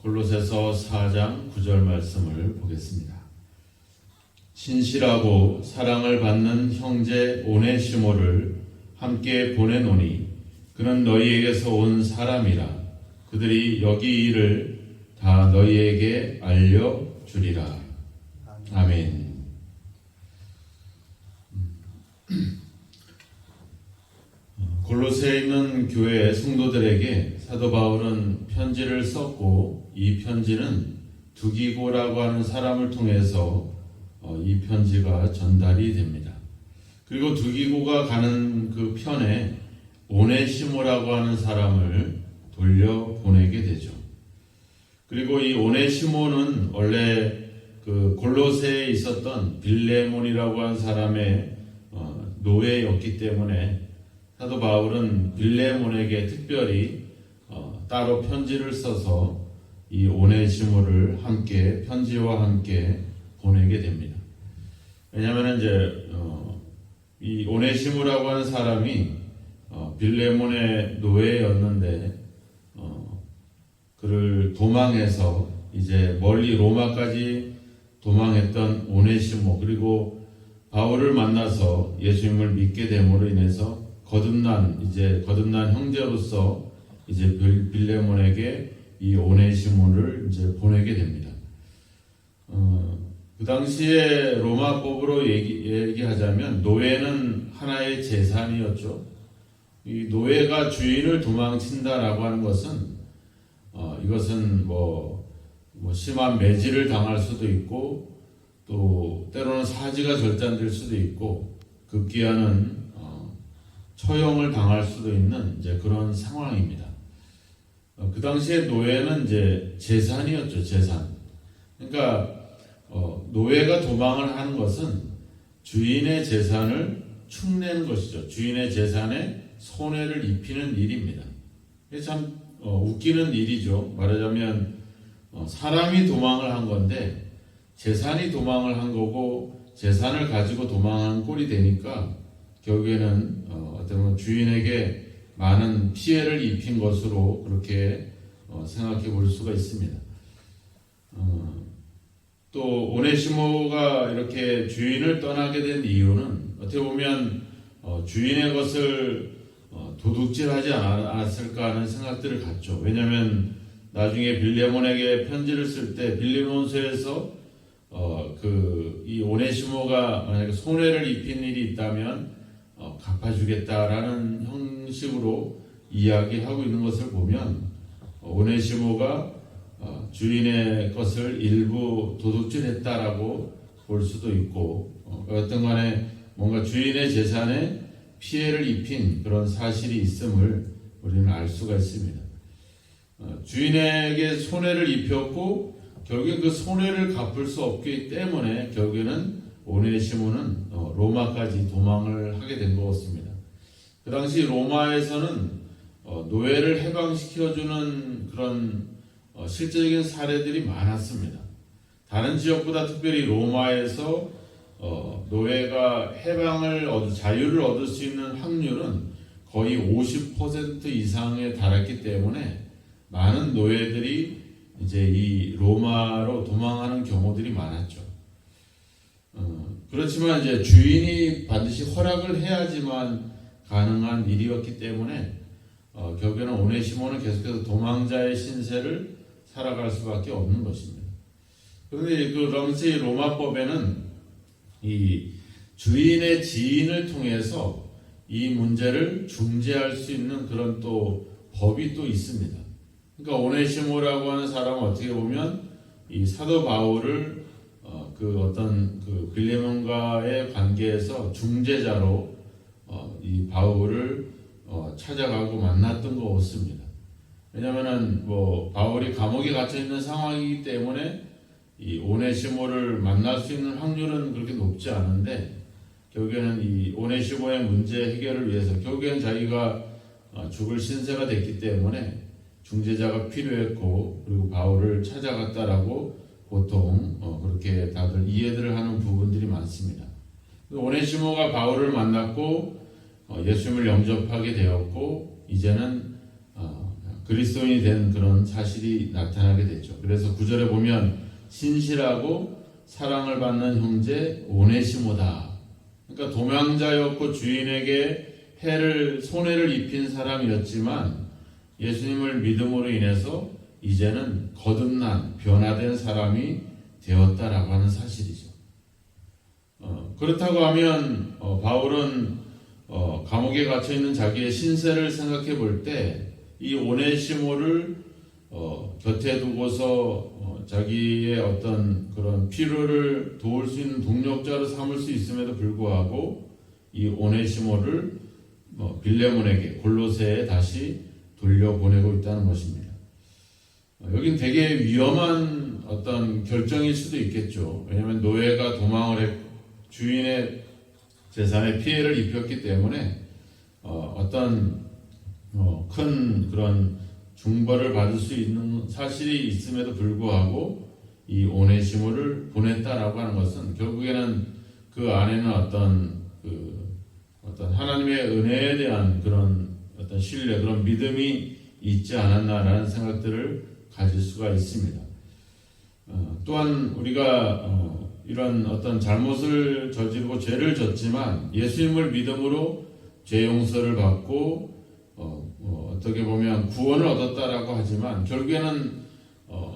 골로새서 4장 9절 말씀을 보겠습니다. 신실하고 사랑을 받는 형제 오네시모를 함께 보내노니 그는 너희에게서 온 사람이라. 그들이 여기 일을 다 너희에게 알려주리라. 아멘. 골로새에 있는 교회 성도들에게 사도 바울은 편지를 썼고, 이 편지는 두기고라고 하는 사람을 통해서 이 편지가 전달이 됩니다. 그리고 두기고가 가는 그 편에 오네시모라고 하는 사람을 돌려보내게 되죠. 그리고 이 오네시모는 원래 그 골로새에 있었던 빌레몬이라고 하는 사람의 노예였기 때문에 사도 바울은 빌레몬에게 특별히 따로 편지를 써서 이 오네시모를 편지와 함께 보내게 됩니다. 왜냐하면 이제 이 오네시모라고 하는 사람이 빌레몬의 노예였는데 그를 도망해서 이제 멀리 로마까지 도망했던 오네시모, 그리고 바울을 만나서 예수님을 믿게 됨으로 인해서 거듭난 형제로서 이제 빌레몬에게 이 오네시모를 이제 보내게 됩니다. 그 당시에 로마법으로 얘기하자면 노예는 하나의 재산이었죠. 이 노예가 주인을 도망친다라고 하는 것은 이것은 뭐 심한 매질을 당할 수도 있고, 또 때로는 사지가 절단될 수도 있고, 급기야는 처형을 당할 수도 있는 이제 그런 상황입니다. 그 당시에 노예는 이제 재산이었죠, 재산. 그러니까 노예가 도망을 하는 것은 주인의 재산을 축내는 것이죠. 주인의 재산에 손해를 입히는 일입니다. 참 웃기는 일이죠. 말하자면 사람이 도망을 한 건데 재산이 도망을 한 거고, 재산을 가지고 도망한 꼴이 되니까 결국에는 어떤 주인에게 많은 피해를 입힌 것으로 그렇게 생각해 볼 수가 있습니다. 또 오네시모가 이렇게 주인을 떠나게 된 이유는 어떻게 보면 주인의 것을 도둑질하지 않았을까 하는 생각들을 갖죠. 왜냐하면 나중에 빌레몬에게 편지를 쓸 때 빌레몬서에서 이 오네시모가 만약에 손해를 입힌 일이 있다면 갚아주겠다라는 형식으로 이야기하고 있는 것을 보면 오네시모가 주인의 것을 일부 도둑질했다라고 볼 수도 있고, 어떤 간에 뭔가 주인의 재산에 피해를 입힌 그런 사실이 있음을 우리는 알 수가 있습니다. 주인에게 손해를 입혔고 결국에 그 손해를 갚을 수 없기 때문에 결국에는 오네시모는 로마까지 도망을 하게 된 것입니다. 그 당시 로마에서는 노예를 해방시켜주는 그런 실제적인 사례들이 많았습니다. 다른 지역보다 특별히 로마에서 노예가 자유를 얻을 수 있는 확률은 거의 50% 이상에 달했기 때문에 많은 노예들이 이제 이 로마로 도망하는 경우들이 많았죠. 그렇지만 이제 주인이 반드시 허락을 해야지만 가능한 일이었기 때문에 결국에는 오네시모는 계속해서 도망자의 신세를 살아갈 수밖에 없는 것입니다. 그런데 그 당시 로마법에는 이 주인의 지인을 통해서 이 문제를 중재할 수 있는 그런 또 법이 또 있습니다. 그러니까 오네시모라고 하는 사람은 어떻게 보면 이 사도 바울을 그 빌레몬과의 관계에서 중재자로 이 바울을 찾아가고 만났던 것 같습니다. 왜냐하면은 바울이 감옥에 갇혀 있는 상황이기 때문에 이 오네시모를 만날 수 있는 확률은 그렇게 높지 않은데, 결국에는 이 오네시모의 문제 해결을 위해서 결국에는 자기가 죽을 신세가 됐기 때문에 중재자가 필요했고, 그리고 바울을 찾아갔다라고 보통 그렇게 다들 이해들을 하는 부분들이 많습니다. 오네시모가 바울을 만났고 예수님을 영접하게 되었고, 이제는 그리스도인이 된 그런 사실이 나타나게 되죠. 그래서 9절에 보면 신실하고 사랑을 받는 형제 오네시모다. 그러니까 도망자였고 주인에게 손해를 입힌 사람이었지만 예수님을 믿음으로 인해서 이제는 거듭난 변화된 사람이 되었다라고 하는 사실이죠. 그렇다고 하면 바울은 감옥에 갇혀 있는 자기의 신세를 생각해 볼 때 이 오네시모를 곁에 두고서 자기의 어떤 그런 필요를 도울 수 있는 동력자로 삼을 수 있음에도 불구하고 이 오네시모를 빌레몬에게 골로새에 다시 돌려보내고 있다는 것입니다. 여긴 되게 위험한 어떤 결정일 수도 있겠죠. 왜냐하면 노예가 도망을 했고 주인의 재산에 피해를 입혔기 때문에 어떤 큰 그런 중벌을 받을 수 있는 사실이 있음에도 불구하고 이 오네시모를 보냈다라고 하는 것은 결국에는 그 안에는 어떤 하나님의 은혜에 대한 그런 어떤 신뢰, 그런 믿음이 있지 않았나라는 생각들을 가질 수가 있습니다. 또한 우리가 이런 어떤 잘못을 저지르고 죄를 졌지만 예수님을 믿음으로 죄 용서를 받고 어떻게 보면 구원을 얻었다라고 하지만 결국에는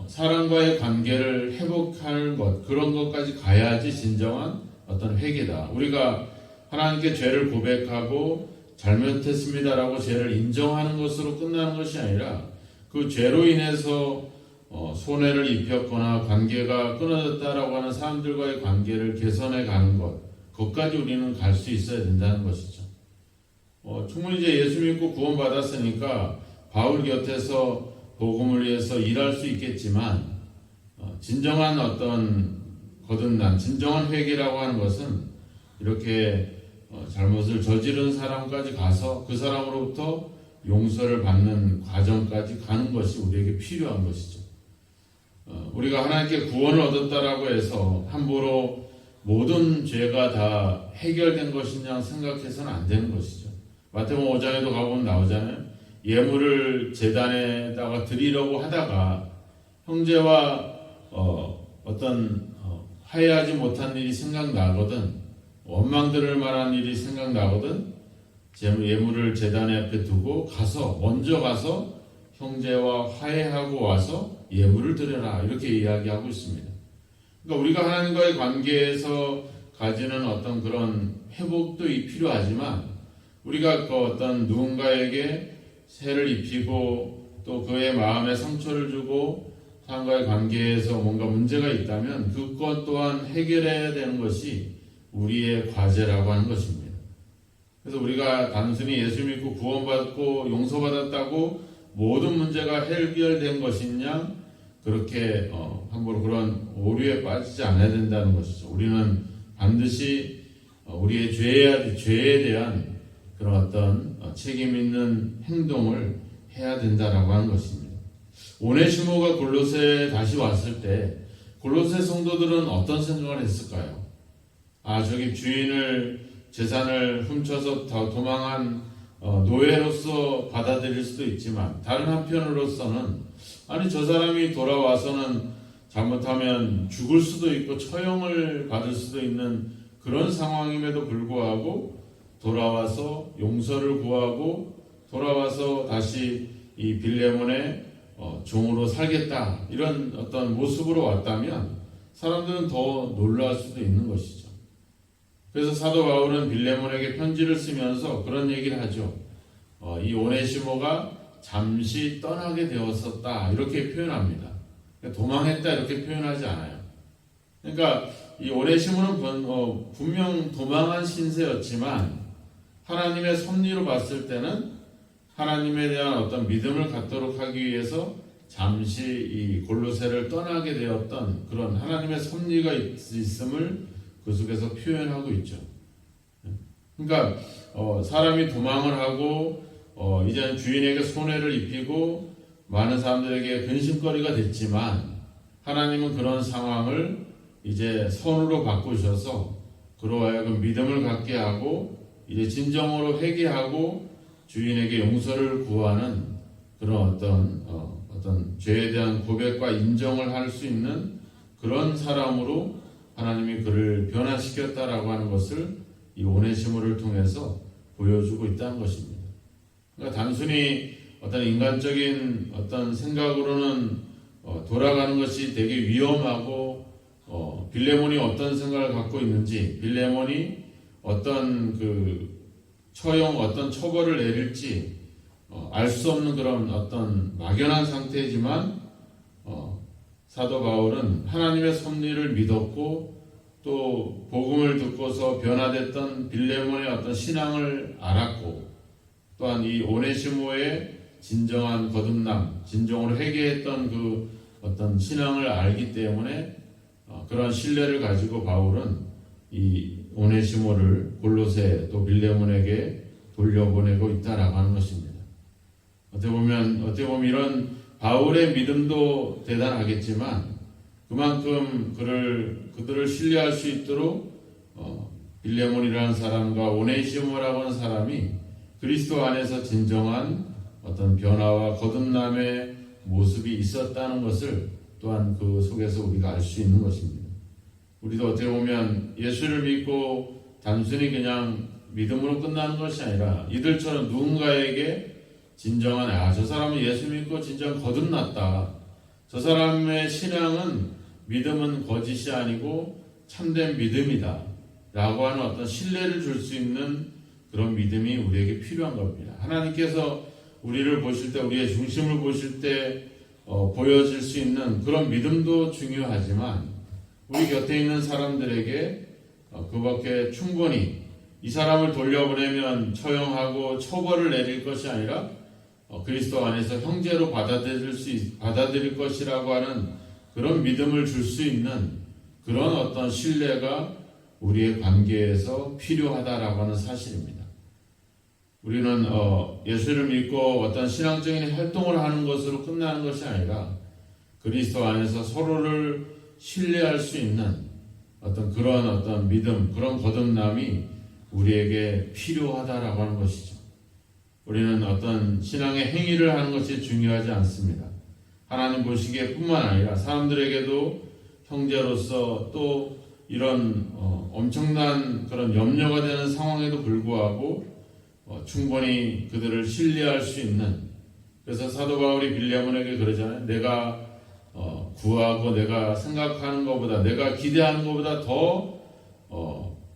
사람과의 관계를 회복하는 것, 그런 것까지 가야지 진정한 어떤 회개다. 우리가 하나님께 죄를 고백하고 잘못했습니다라고 죄를 인정하는 것으로 끝나는 것이 아니라 그 죄로 인해서 손해를 입혔거나 관계가 끊어졌다라고 하는 사람들과의 관계를 개선해 가는 것, 그것까지 우리는 갈 수 있어야 된다는 것이죠. 충분히 이제 예수 믿고 구원받았으니까 바울 곁에서 복음을 위해서 일할 수 있겠지만 진정한 어떤 거듭난 진정한 회개라고 하는 것은 이렇게 잘못을 저지른 사람까지 가서 그 사람으로부터 용서를 받는 과정까지 가는 것이 우리에게 필요한 것이죠. 우리가 하나님께 구원을 얻었다라고 해서 함부로 모든 죄가 다 해결된 것이냐 생각해서는 안 되는 것이죠. 마태복음 5장에도 가보면 나오잖아요. 예물을 제단에다가 드리려고 하다가 형제와 어떤 화해하지 못한 일이 생각나거든, 원망들을 만한 일이 생각나거든, 예물을 제단 앞에 두고 먼저 가서 형제와 화해하고 와서 예물을 드려라, 이렇게 이야기하고 있습니다. 그러니까 우리가 하나님과의 관계에서 가지는 어떤 그런 회복도 필요하지만 우리가 그 어떤 누군가에게 해를 입히고 또 그의 마음에 상처를 주고 사람과의 관계에서 뭔가 문제가 있다면 그것 또한 해결해야 되는 것이 우리의 과제라고 하는 것입니다. 그래서 우리가 단순히 예수 믿고 구원받고 용서받았다고 모든 문제가 해결된 것이냐, 그렇게 함부로 그런 오류에 빠지지 않아야 된다는 것이죠. 우리는 반드시 우리의 죄에 대한 그런 어떤 책임 있는 행동을 해야 된다라고 하는 것입니다. 오네시모가 골로새에 다시 왔을 때 골로새 성도들은 어떤 생각을 했을까요? 저기 재산을 훔쳐서 도망한 노예로서 받아들일 수도 있지만 다른 한편으로서는 저 사람이 돌아와서는 잘못하면 죽을 수도 있고 처형을 받을 수도 있는 그런 상황임에도 불구하고 돌아와서 용서를 구하고 돌아와서 다시 이 빌레몬의 종으로 살겠다, 이런 어떤 모습으로 왔다면 사람들은 더 놀랄 수도 있는 것이죠. 그래서 사도 바울은 빌레몬에게 편지를 쓰면서 그런 얘기를 하죠. 이 오네시모가 잠시 떠나게 되었었다, 이렇게 표현합니다. 도망했다 이렇게 표현하지 않아요. 그러니까 이 오네시모는 분명 도망한 신세였지만 하나님의 섭리로 봤을 때는 하나님에 대한 어떤 믿음을 갖도록 하기 위해서 잠시 이 골로새를 떠나게 되었던 그런 하나님의 섭리가 있음을 그 속에서 표현하고 있죠. 그러니까 사람이 도망을 하고 이제는 주인에게 손해를 입히고 많은 사람들에게 근심거리가 됐지만 하나님은 그런 상황을 이제 선으로 바꾸셔서 그로 하여금 믿음을 갖게 하고 이제 진정으로 회개하고 주인에게 용서를 구하는 그런 어떤 죄에 대한 고백과 인정을 할 수 있는 그런 사람으로 하나님이 그를 변화시켰다라고 하는 것을 이 오네시모를 통해서 보여주고 있다는 것입니다. 그러니까 단순히 어떤 인간적인 어떤 생각으로는 돌아가는 것이 되게 위험하고 빌레몬이 어떤 생각을 갖고 있는지, 빌레몬이 어떤 처형, 어떤 처벌을 내릴지 알 수 없는 그런 어떤 막연한 상태이지만 사도 바울은 하나님의 섭리를 믿었고 또 복음을 듣고서 변화됐던 빌레몬의 어떤 신앙을 알았고 또한 이 오네시모의 진정한 거듭남, 진정으로 회개했던 그 어떤 신앙을 알기 때문에 그런 신뢰를 가지고 바울은 이 오네시모를 골로새 또 빌레몬에게 돌려보내고 있다라고 하는 것입니다. 어떻게 보면 이런 바울의 믿음도 대단하겠지만 그만큼 그들을 신뢰할 수 있도록 빌레몬이라는 사람과 오네시모라고 하는 사람이 그리스도 안에서 진정한 어떤 변화와 거듭남의 모습이 있었다는 것을 또한 그 속에서 우리가 알 수 있는 것입니다. 우리도 어떻게 보면 예수를 믿고 단순히 그냥 믿음으로 끝나는 것이 아니라 이들처럼 누군가에게 진정한 저 사람은 예수 믿고 진정 거듭났다. 저 사람의 신앙은 믿음은 거짓이 아니고 참된 믿음이다. 라고 하는 어떤 신뢰를 줄 수 있는 그런 믿음이 우리에게 필요한 겁니다. 하나님께서 우리를 보실 때, 우리의 중심을 보실 때 보여질 수 있는 그런 믿음도 중요하지만 우리 곁에 있는 사람들에게 그밖에 충분히 이 사람을 돌려보내면 처형하고 처벌을 내릴 것이 아니라 그리스도 안에서 형제로 받아들일 것이라고 하는 그런 믿음을 줄 수 있는 그런 어떤 신뢰가 우리의 관계에서 필요하다라고 하는 사실입니다. 우리는 예수를 믿고 어떤 신앙적인 활동을 하는 것으로 끝나는 것이 아니라 그리스도 안에서 서로를 신뢰할 수 있는 그런 어떤 믿음, 그런 거듭남이 우리에게 필요하다라고 하는 것이죠. 우리는 어떤 신앙의 행위를 하는 것이 중요하지 않습니다. 하나님 보시기에 뿐만 아니라 사람들에게도 형제로서 또 이런 엄청난 그런 염려가 되는 상황에도 불구하고 충분히 그들을 신뢰할 수 있는, 그래서 사도 바울이 빌레몬에게 그러잖아요. 내가 구하고 내가 생각하는 것보다, 내가 기대하는 것보다 더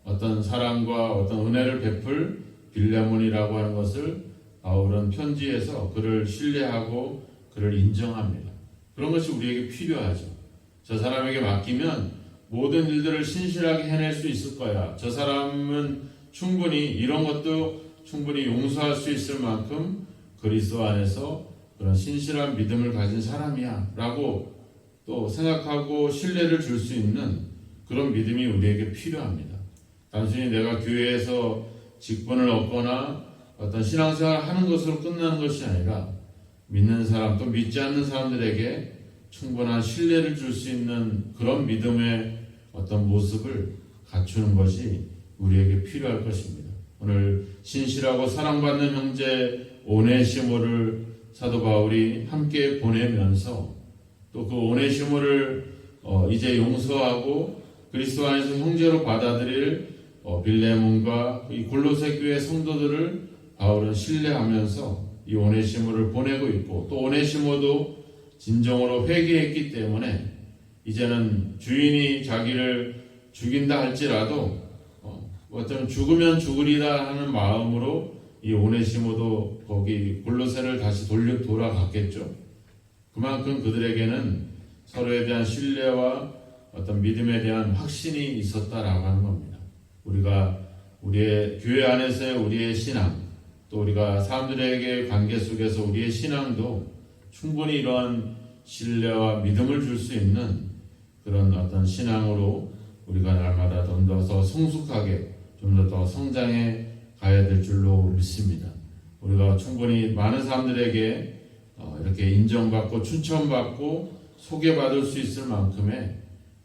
어떤 사랑과 어떤 은혜를 베풀 빌레몬이라고 하는 것을 바울은 편지에서 그를 신뢰하고 그를 인정합니다. 그런 것이 우리에게 필요하죠. 저 사람에게 맡기면 모든 일들을 신실하게 해낼 수 있을 거야. 저 사람은 충분히 이런 것도 충분히 용서할 수 있을 만큼 그리스도 안에서 그런 신실한 믿음을 가진 사람이야 라고 또 생각하고 신뢰를 줄 수 있는 그런 믿음이 우리에게 필요합니다. 단순히 내가 교회에서 직분을 얻거나 어떤 신앙생활을 하는 것으로 끝나는 것이 아니라 믿는 사람 또 믿지 않는 사람들에게 충분한 신뢰를 줄 수 있는 그런 믿음의 어떤 모습을 갖추는 것이 우리에게 필요할 것입니다. 오늘 신실하고 사랑받는 형제 오네시모를 사도 바울이 함께 보내면서 또 그 오네시모를 이제 용서하고 그리스도 안에서 형제로 받아들일 빌레몬과 이 골로새 교회 성도들을 바울은 신뢰하면서 이 오네시모를 보내고 있고, 또 오네시모도 진정으로 회개했기 때문에 이제는 주인이 자기를 죽인다 할지라도 어쩌면 죽으면 죽으리다 하는 마음으로 이 오네시모도 거기 골로새를 다시 돌아갔겠죠. 그만큼 그들에게는 서로에 대한 신뢰와 어떤 믿음에 대한 확신이 있었다라고 하는 겁니다. 우리가 우리의 교회 안에서의 우리의 신앙, 또 우리가 사람들에게 관계 속에서 우리의 신앙도 충분히 이러한 신뢰와 믿음을 줄 수 있는 그런 어떤 신앙으로 우리가 날마다 좀 더 성숙하게, 좀 더 성장해 가야 될 줄로 믿습니다. 우리가 충분히 많은 사람들에게 이렇게 인정받고 추천받고 소개받을 수 있을 만큼의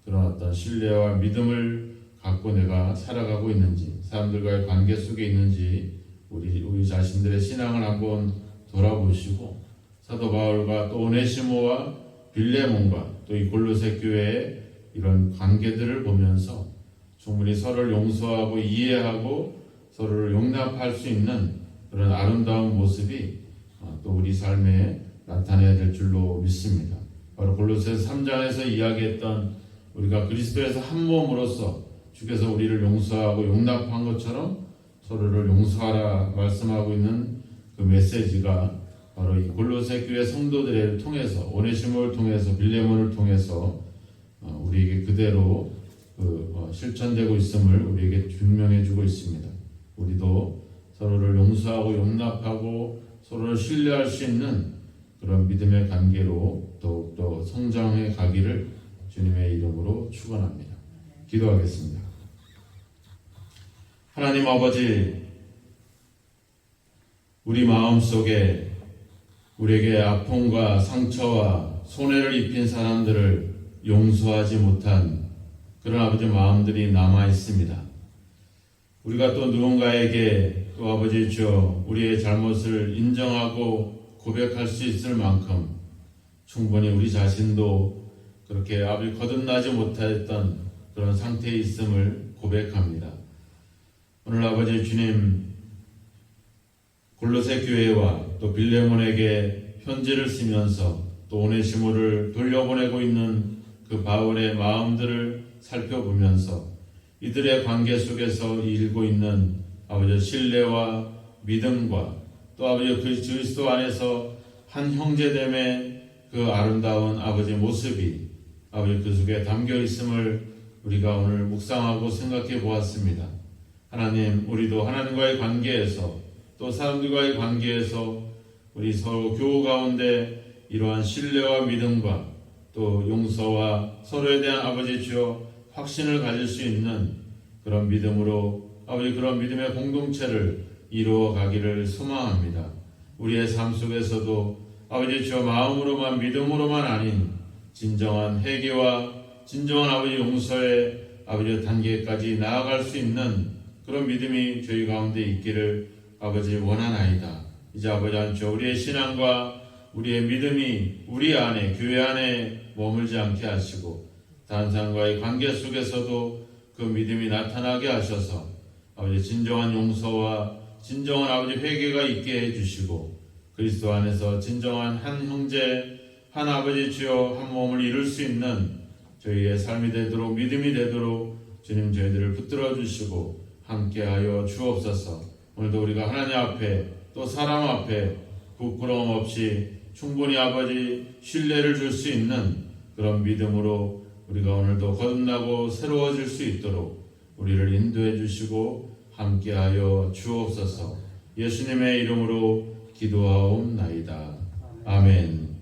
그런 어떤 신뢰와 믿음을 갖고 내가 살아가고 있는지, 사람들과의 관계 속에 있는지 우리 자신들의 신앙을 한번 돌아보시고 사도 바울과 또 오네시모와 빌레몬과 또 이 골로새 교회의 이런 관계들을 보면서 충분히 서로를 용서하고 이해하고 서로를 용납할 수 있는 그런 아름다운 모습이 또 우리 삶에 나타내야 될 줄로 믿습니다. 바로 골로새서 3장에서 이야기했던 우리가 그리스도에서 한 몸으로서 주께서 우리를 용서하고 용납한 것처럼 서로를 용서하라 말씀하고 있는 그 메시지가 바로 이 골로새 교회 성도들을 통해서 오네시모를 통해서 빌레몬을 통해서 우리에게 그대로 실천되고 있음을 우리에게 증명해 주고 있습니다. 우리도 서로를 용서하고 용납하고 서로를 신뢰할 수 있는 그런 믿음의 관계로 더욱더 성장해 가기를 주님의 이름으로 축원합니다. 기도하겠습니다. 하나님 아버지, 우리 마음속에 우리에게 아픔과 상처와 손해를 입힌 사람들을 용서하지 못한 그런 아버지 마음들이 남아 있습니다. 우리가 또 누군가에게 또 아버지 주여 우리의 잘못을 인정하고 고백할 수 있을 만큼 충분히 우리 자신도 그렇게 아버지 거듭나지 못했던 그런 상태에 있음을 고백합니다. 오늘 아버지 주님, 골로새 교회와 또 빌레몬에게 편지를 쓰면서 또 오네시모를 돌려보내고 있는 그 바울의 마음들을 살펴보면서 이들의 관계 속에서 일고 있는 아버지 신뢰와 믿음과 또 아버지 그리스도 안에서 한 형제됨의 그 아름다운 아버지 모습이 아버지 그 속에 담겨 있음을 우리가 오늘 묵상하고 생각해 보았습니다. 하나님, 우리도 하나님과의 관계에서 또 사람들과의 관계에서 우리 서로 교우 가운데 이러한 신뢰와 믿음과 또 용서와 서로에 대한 아버지 주여 확신을 가질 수 있는 그런 믿음으로 아버지 그런 믿음의 공동체를 이루어 가기를 소망합니다. 우리의 삶 속에서도 아버지 주여 마음으로만 믿음으로만 아닌 진정한 회개와 진정한 아버지 용서의 아버지 단계까지 나아갈 수 있는 그런 믿음이 저희 가운데 있기를 아버지 원하나이다. 이제 아버지 안주 우리의 신앙과 우리의 믿음이 우리 안에 교회 안에 머물지 않게 하시고 다른 사람과의 관계 속에서도 그 믿음이 나타나게 하셔서 아버지 진정한 용서와 진정한 아버지 회개가 있게 해주시고 그리스도 안에서 진정한 한 형제 한 아버지 주여 한 몸을 이룰 수 있는 저희의 삶이 되도록 믿음이 되도록 주님 저희들을 붙들어 주시고 함께하여 주옵소서. 오늘도 우리가 하나님 앞에 또 사람 앞에 부끄러움 없이 충분히 아버지 신뢰를 줄 수 있는 그런 믿음으로 우리가 오늘도 거듭나고 새로워질 수 있도록 우리를 인도해 주시고 함께하여 주옵소서. 예수님의 이름으로 기도하옵나이다. 아멘.